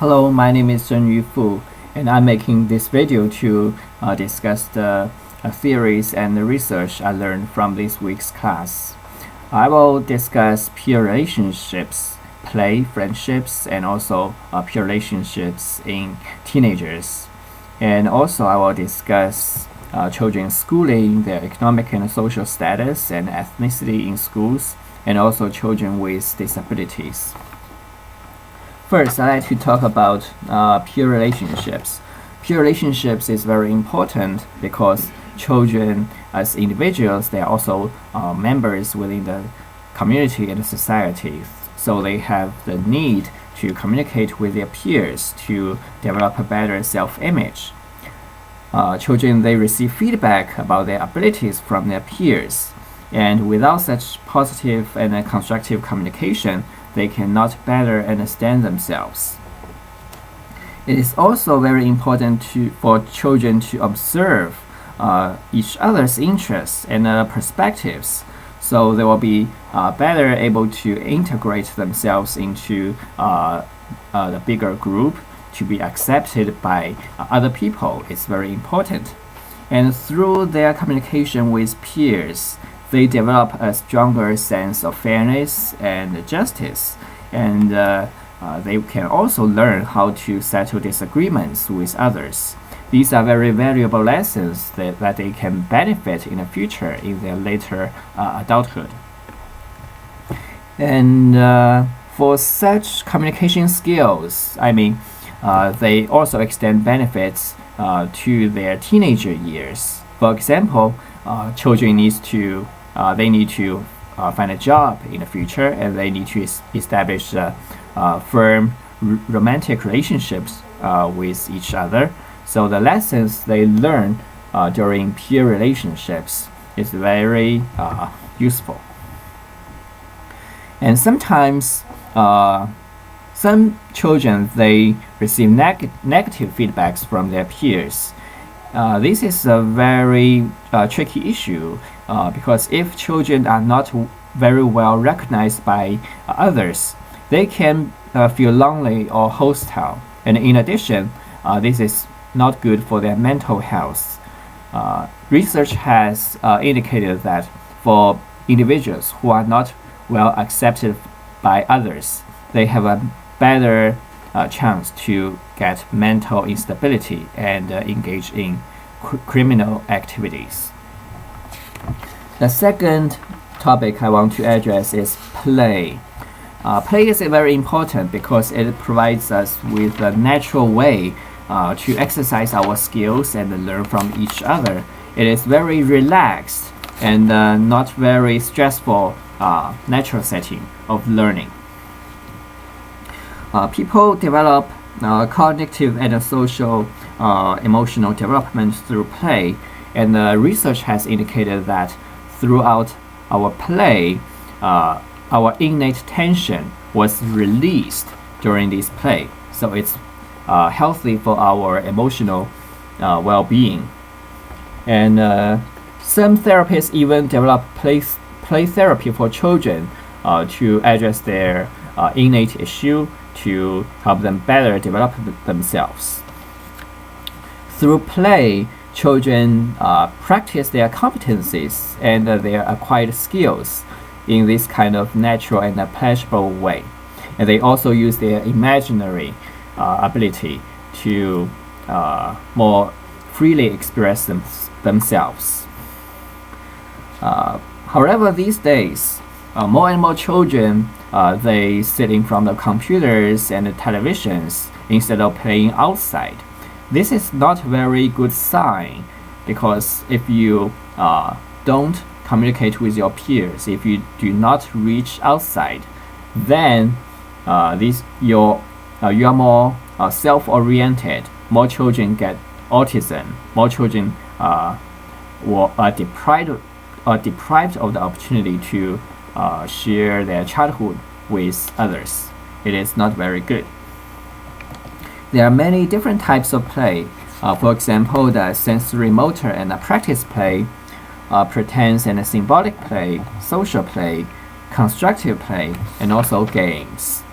Hello, my name is Zhenyu Fu, and I'm making this video to discuss the theories and the research I learned from this week's class. I will discuss peer relationships, play, friendships, and also peer relationships in teenagers. And also I will discuss children's schooling, their economic and social status and ethnicity in schools, and also children with disabilities. First, I'd like to talk about peer relationships. Peer relationships is very important because children, as individuals, they are also members within the community and the society. So they have the need to communicate with their peers to develop a better self-image. Children, they receive feedback about their abilities from their peers. And without such positive and constructive communication, they cannot better understand themselves. It is also very important for children to observe each other's interests and perspectives, so they will be better able to integrate themselves into the bigger group to be accepted by other people. It's very important. And through their communication with peers, they develop a stronger sense of fairness and justice, and they can also learn how to settle disagreements with others. These are very valuable lessons that they can benefit in the future in their later adulthood. And for such communication skills, they also extend benefits to their teenager years. For example, children need to find a job in the future, and they need to establish firm romantic relationships with each other. So the lessons they learn during peer relationships is very useful. And sometimes some children, they receive negative feedbacks from their peers. This is a very tricky issue because if children are not very well recognized by others, they can feel lonely or hostile. And in addition, this is not good for their mental health. Research has indicated that for individuals who are not well accepted by others, they have a better chance to get mental instability and engage in criminal activities. The second topic I want to address is play. Play is very important because it provides us with a natural way to exercise our skills and learn from each other. It is very relaxed and not very stressful natural setting of learning. People develop cognitive and social emotional development through play, and research has indicated that throughout our play, our innate tension was released during this play. So it's healthy for our emotional well-being. And some therapists even develop play therapy for children to address their innate issue, to help them better develop themselves. Through play, children practice their competencies and their acquired skills in this kind of natural and pleasurable way. And they also use their imaginary ability to more freely express themselves. However, these days, more and more children, they sit in front of computers and televisions instead of playing outside. This is not a very good sign, because if you don't communicate with your peers, if you do not reach outside, then you are more self-oriented. More children get autism. More children are deprived of the opportunity to share their childhood with others. It is not very good. There are many different types of play. For example, the sensory motor and the practice play, pretense and symbolic play, social play, constructive play, and also games.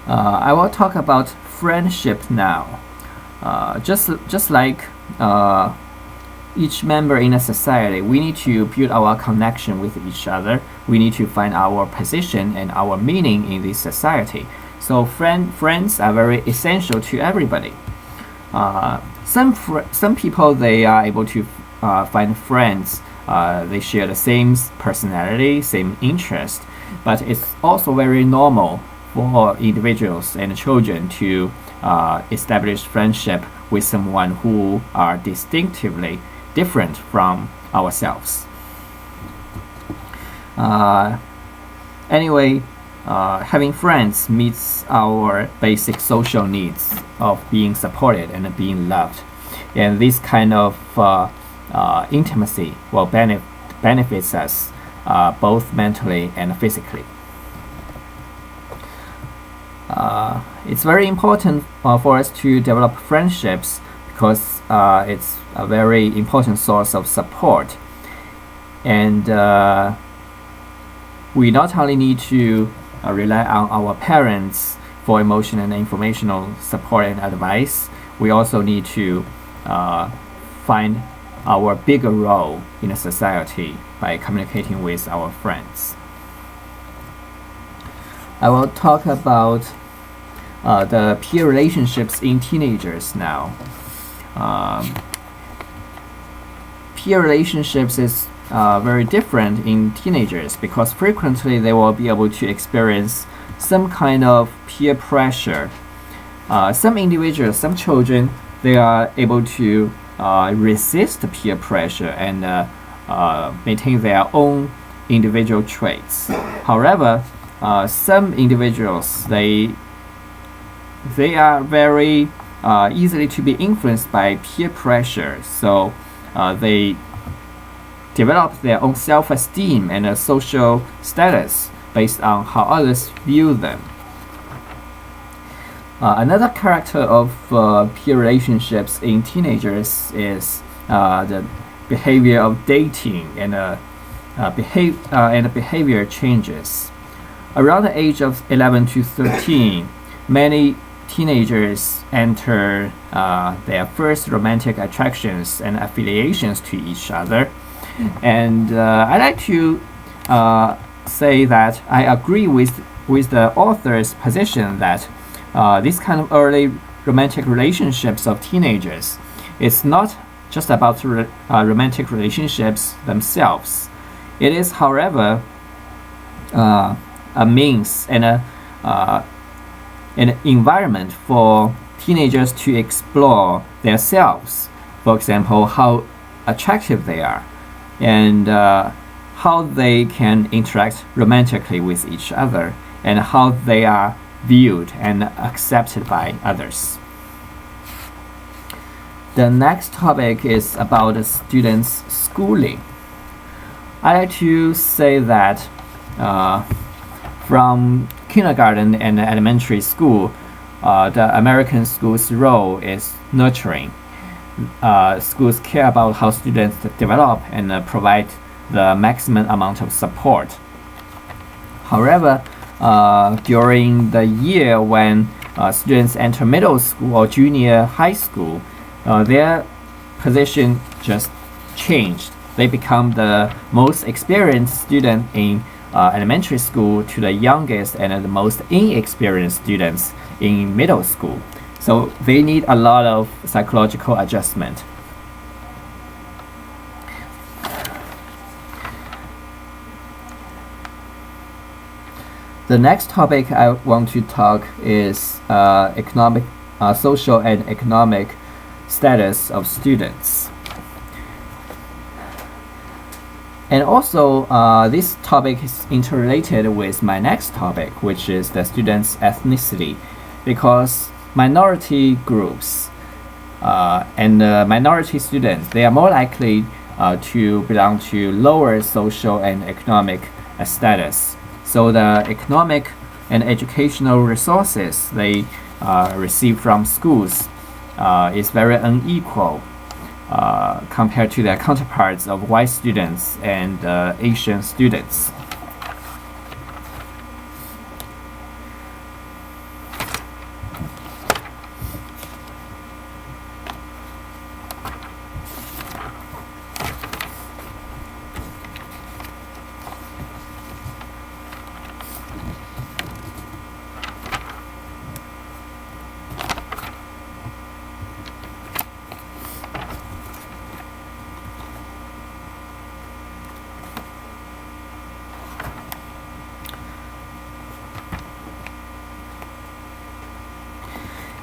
I will talk about friendship now. Just like each member in a society, we need to build our connection with each other. We need to find our position and our meaning in this society. So friends are very essential to everybody. Some people, they are able to find friends. They share the same personality, same interest, but it's also very normal for individuals and children to establish friendship with someone who are distinctively different from ourselves. Anyway, having friends meets our basic social needs of being supported and being loved, and this kind of intimacy will benefits us both mentally and physically. It's very important for us to develop friendships because it's a very important source of support, and we not only need to rely on our parents for emotional and informational support and advice, we also need to find our bigger role in a society by communicating with our friends. I will talk about the peer relationships in teenagers now. Peer relationships is very different in teenagers because frequently they will be able to experience some kind of peer pressure. Some individuals, some children, they are able to resist peer pressure and maintain their own individual traits. However, some individuals, they are very easily to be influenced by peer pressure, so they develop their own self-esteem and a social status based on how others view them. Another character of peer relationships in teenagers is the behavior of dating and behavior changes. Around the age of 11 to 13, many teenagers enter their first romantic attractions and affiliations to each other. And I like to say that I agree with the author's position that this kind of early romantic relationships of teenagers, it's not just about romantic relationships themselves. It is, however, a means and an environment for teenagers to explore themselves. For example, how attractive they are and how they can interact romantically with each other and how they are viewed and accepted by others. The next topic is about the students' schooling. I like to say that from kindergarten and elementary school, the American school's role is nurturing. Schools care about how students develop and provide the maximum amount of support. However, during the year when students enter middle school or junior high school, their position just changed. They become the most experienced student in elementary school to the youngest and the most inexperienced students in middle school. So they need a lot of psychological adjustment. The next topic I want to talk is social and economic status of students. And also, this topic is interrelated with my next topic, which is the students' ethnicity, because minority groups and minority students, they are more likely to belong to lower social and economic status. So the economic and educational resources they receive from schools is very unequal compared to their counterparts of white students and Asian students.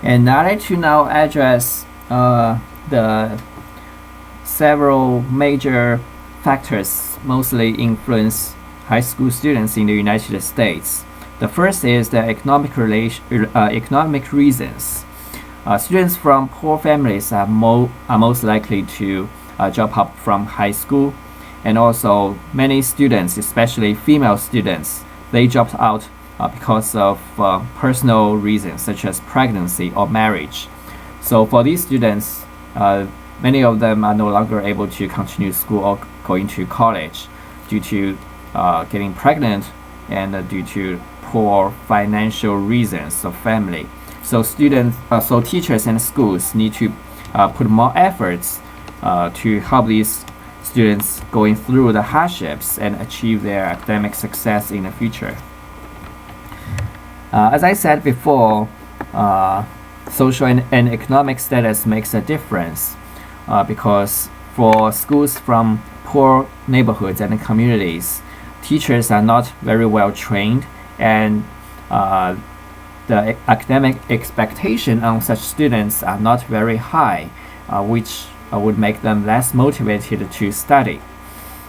And I'd like to now address the several major factors mostly influence high school students in the United States. The first is the economic reasons. Students from poor families are most likely to drop out from high school, and also many students, especially female students, they dropped out because of personal reasons such as pregnancy or marriage. So for these students, many of them are no longer able to continue school or going to college due to getting pregnant and due to poor financial reasons of family. So teachers and schools need to put more efforts to help these students going through the hardships and achieve their academic success in the future. As I said before, social and economic status makes a difference because for schools from poor neighborhoods and communities, teachers are not very well trained, and the academic expectation on such students are not very high, which would make them less motivated to study.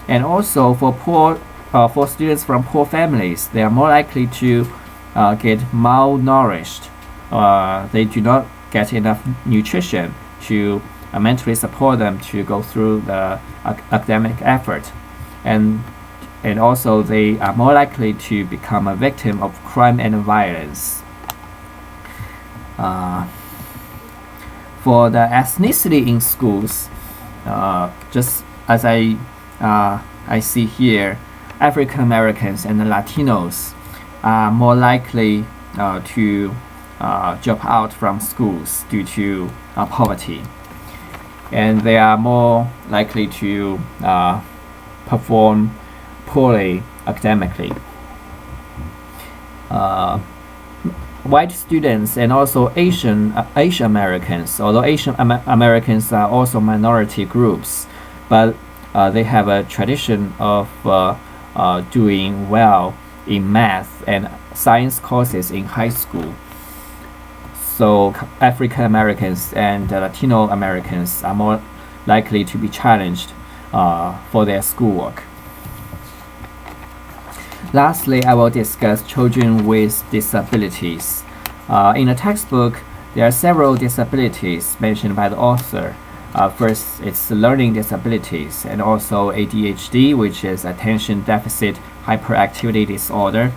And also for students from poor families, they are more likely to get malnourished. They do not get enough nutrition to mentally support them to go through the academic effort, and also they are more likely to become a victim of crime and violence. For the ethnicity in schools, just as I see here, African Americans and Latinos are more likely to drop out from schools due to poverty, and they are more likely to perform poorly academically. White students and also Asian Americans, although Asian Americans are also minority groups, but they have a tradition of doing well in math and science courses in high school. So African Americans and Latino Americans are more likely to be challenged for their schoolwork. Lastly, I will discuss children with disabilities. In the textbook, there are several disabilities mentioned by the author. First, it's learning disabilities, and also ADHD, which is attention deficit hyperactivity disorder,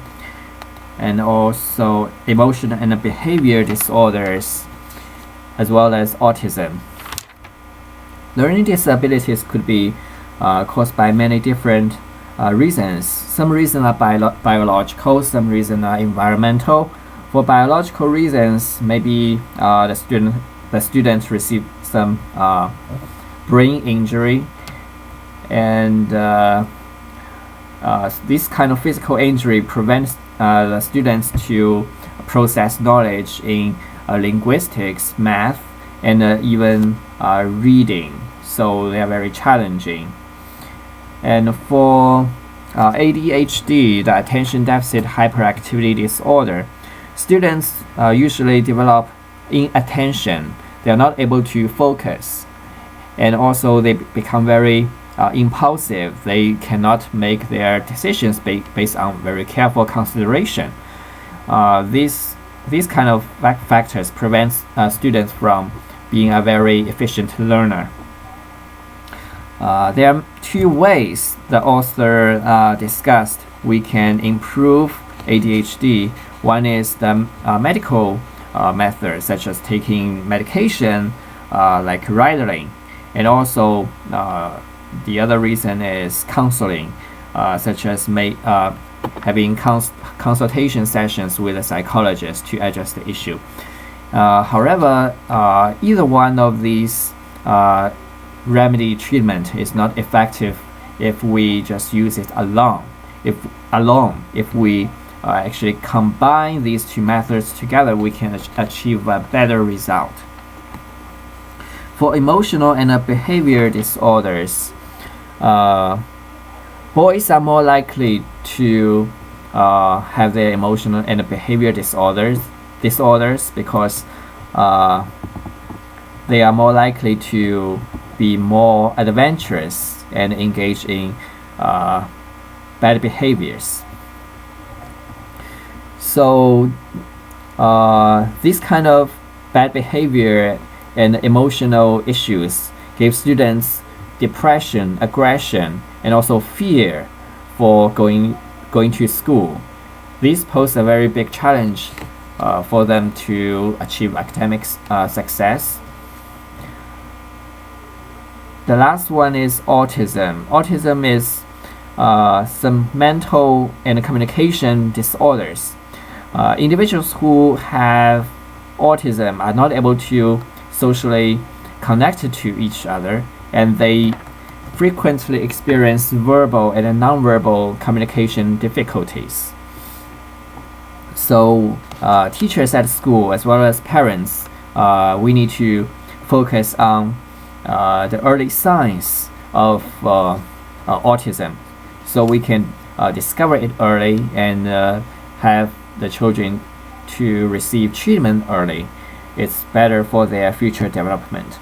and also emotional and behavior disorders, as well as autism. Learning disabilities could be caused by many different reasons. Some reasons are biological, some reasons are environmental. For biological reasons, maybe the student received some brain injury, and this kind of physical injury prevents the students to process knowledge in linguistics, math, and even reading. So they are very challenging. And for ADHD, the attention deficit hyperactivity disorder, students usually develop inattention. They are not able to focus, and also they become very impulsive. They cannot make their decisions based on very careful consideration. These kind of factors prevent students from being a very efficient learner. There are two ways the author discussed we can improve ADHD. One is the medical method, such as taking medication like Ritalin, and also the other reason is counseling, such as having consultation sessions with a psychologist to address the issue. However, either one of these remedy treatment is not effective if we just use it alone. If we actually combine these two methods together, we can achieve a better result. For emotional and behavior disorders, boys are more likely to have their emotional and behavior disorders because they are more likely to be more adventurous and engage in bad behaviors. So this kind of bad behavior and emotional issues give students depression, aggression, and also fear for going to school. This poses a very big challenge for them to achieve academic success. The last one is autism. Autism is some mental and communication disorders. Individuals who have autism are not able to socially connect to each other, and they frequently experience verbal and nonverbal communication difficulties. So teachers at school as well as parents, we need to focus on the early signs of autism, so we can discover it early and have the children to receive treatment early. It's better for their future development.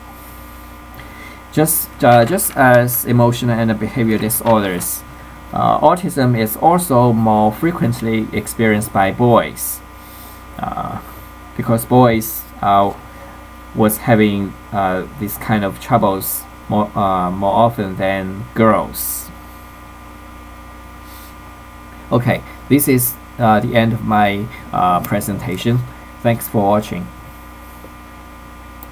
Just as emotional and behavioral disorders, autism is also more frequently experienced by boys, because boys was having these kind of troubles more often than girls. Okay, this is the end of my presentation. Thanks for watching.